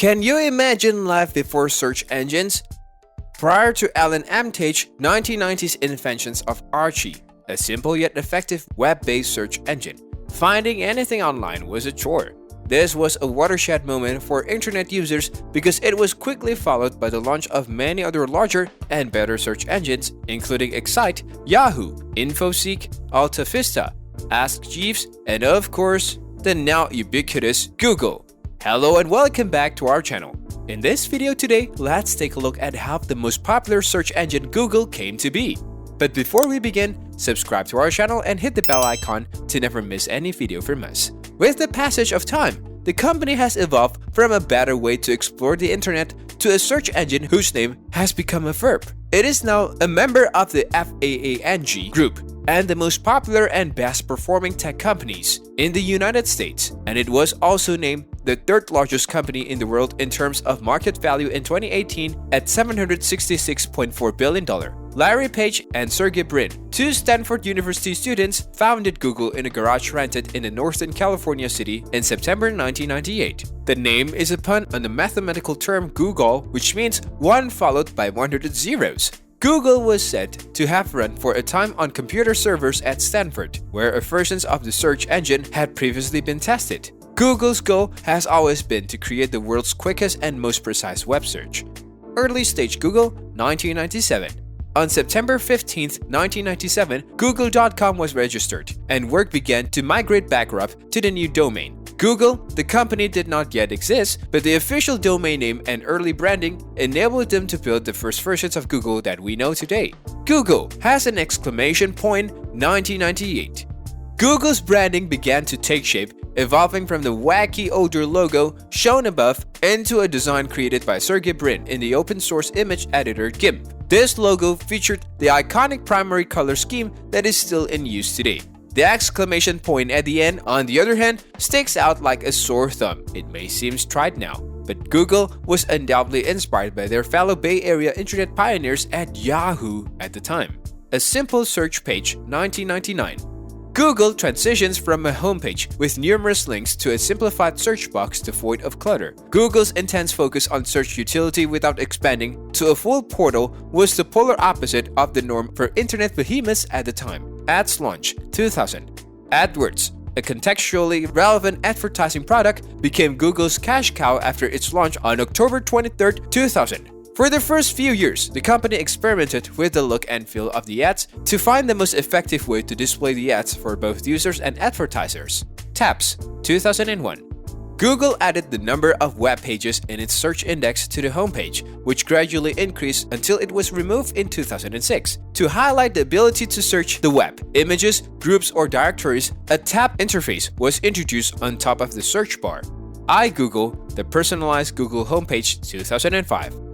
Can you imagine life before search engines? Prior to Alan Armitage's 1990s inventions of Archie, a simple yet effective web-based search engine, finding anything online was a chore. This was a watershed moment for internet users because it was quickly followed by the launch of many other larger and better search engines, including Excite, Yahoo, InfoSeek, AltaVista, Ask Jeeves, and of course, the now ubiquitous Google. Hello and welcome back to our channel. In this video today, let's take a look at how the most popular search engine Google came to be. But before we begin, subscribe to our channel and hit the bell icon to never miss any video from us. With the passage of time, the company has evolved from a better way to explore the internet to a search engine whose name has become a verb. It is now a member of the FAANG group and the most popular and best performing tech companies in the United States, and it was also named the third largest company in the world in terms of market value in 2018 at $766.4 billion. Larry Page and Sergey Brin, two Stanford University students, founded Google in a garage rented in a Northern California city in September 1998. The name is a pun on the mathematical term Google, which means 1 followed by 100 zeros. Google was said to have run for a time on computer servers at Stanford, where versions of the search engine had previously been tested. Google's goal has always been to create the world's quickest and most precise web search. Early stage Google, 1997. On September 15, 1997, Google.com was registered, and work began to migrate back up to the new domain. Google, the company, did not yet exist, but the official domain name and early branding enabled them to build the first versions of Google that we know today. Google has an exclamation point 1998. Google's branding began to take shape, evolving from the wacky older logo shown above into a design created by Sergey Brin in the open source image editor GIMP. This logo featured the iconic primary color scheme that is still in use today. The exclamation point at the end, on the other hand, sticks out like a sore thumb. It may seem trite now, but Google was undoubtedly inspired by their fellow Bay Area internet pioneers at Yahoo at the time. A simple search page, 1999. Google transitions from a homepage with numerous links to a simplified search box devoid of clutter. Google's intense focus on search utility without expanding to a full portal was the polar opposite of the norm for internet behemoths at the time. Ads launch, 2000. AdWords, a contextually relevant advertising product, became Google's cash cow after its launch on October 23, 2000. For the first few years, the company experimented with the look and feel of the ads to find the most effective way to display the ads for both users and advertisers. Tabs, 2001. Google added the number of web pages in its search index to the homepage, which gradually increased until it was removed in 2006. To highlight the ability to search the web, images, groups, or directories, a tab interface was introduced on top of the search bar. iGoogle, the personalized Google homepage, 2005.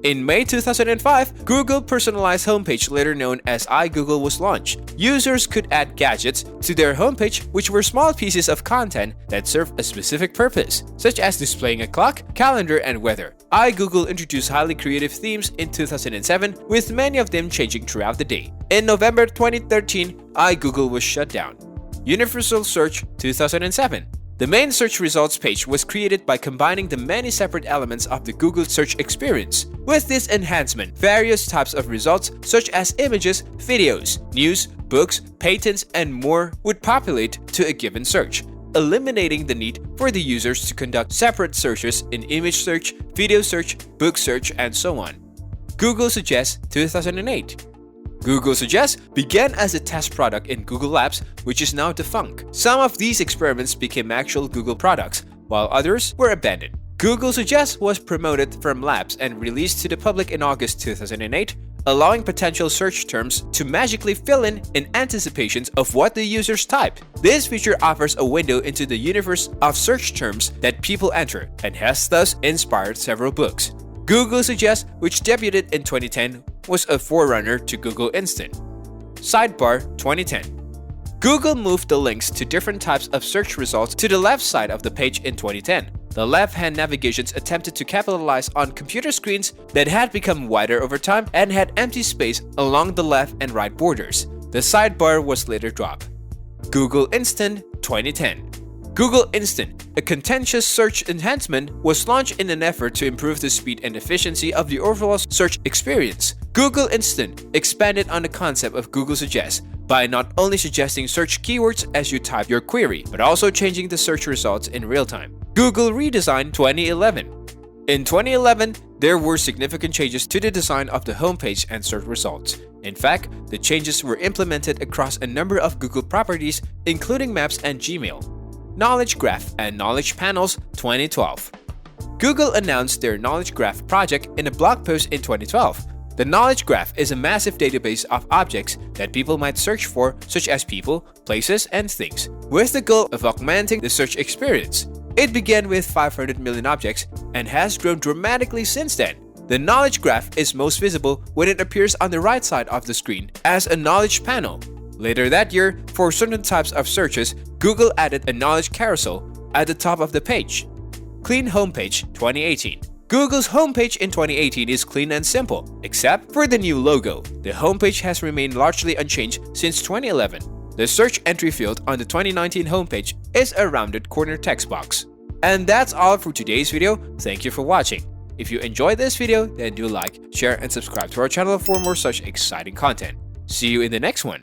In May 2005, Google Personalized Homepage, later known as iGoogle, was launched. Users could add gadgets to their homepage, which were small pieces of content that served a specific purpose, such as displaying a clock, calendar, and weather. iGoogle introduced highly creative themes in 2007, with many of them changing throughout the day. In November 2013, iGoogle was shut down. Universal Search, 2007. The main search results page was created by combining the many separate elements of the Google search experience. With this enhancement, various types of results such as images, videos, news, books, patents, and more would populate to a given search, eliminating the need for the users to conduct separate searches in image search, video search, book search, and so on. Google Suggest, 2008. Google Suggest began as a test product in Google Labs, which is now defunct. Some of these experiments became actual Google products, while others were abandoned. Google Suggest was promoted from Labs and released to the public in August 2008, allowing potential search terms to magically fill in anticipations of what the users type. This feature offers a window into the universe of search terms that people enter and has thus inspired several books. Google Suggest, which debuted in 2010, was a forerunner to Google Instant. Sidebar, 2010. Google moved the links to different types of search results to the left side of the page in 2010. The left-hand navigations attempted to capitalize on computer screens that had become wider over time and had empty space along the left and right borders. The sidebar was later dropped. Google Instant, 2010. Google Instant, a contentious search enhancement, was launched in an effort to improve the speed and efficiency of the overall search experience. Google Instant expanded on the concept of Google Suggest by not only suggesting search keywords as you type your query, but also changing the search results in real time. Google Redesign 2011. In 2011, there were significant changes to the design of the homepage and search results. In fact, the changes were implemented across a number of Google properties, including Maps and Gmail. Knowledge Graph and Knowledge Panels 2012. Google announced their Knowledge Graph project in a blog post in 2012. The Knowledge Graph is a massive database of objects that people might search for, such as people, places, and things, with the goal of augmenting the search experience. It began with 500 million objects and has grown dramatically since then. The Knowledge Graph is most visible when it appears on the right side of the screen as a knowledge panel. Later that year, for certain types of searches, Google added a knowledge carousel at the top of the page. Clean Homepage 2018. Google's homepage in 2018 is clean and simple, except for the new logo. The homepage has remained largely unchanged since 2011. The search entry field on the 2019 homepage is a rounded corner text box. And that's all for today's video. Thank you for watching. If you enjoyed this video, then do like, share, and subscribe to our channel for more such exciting content. See you in the next one.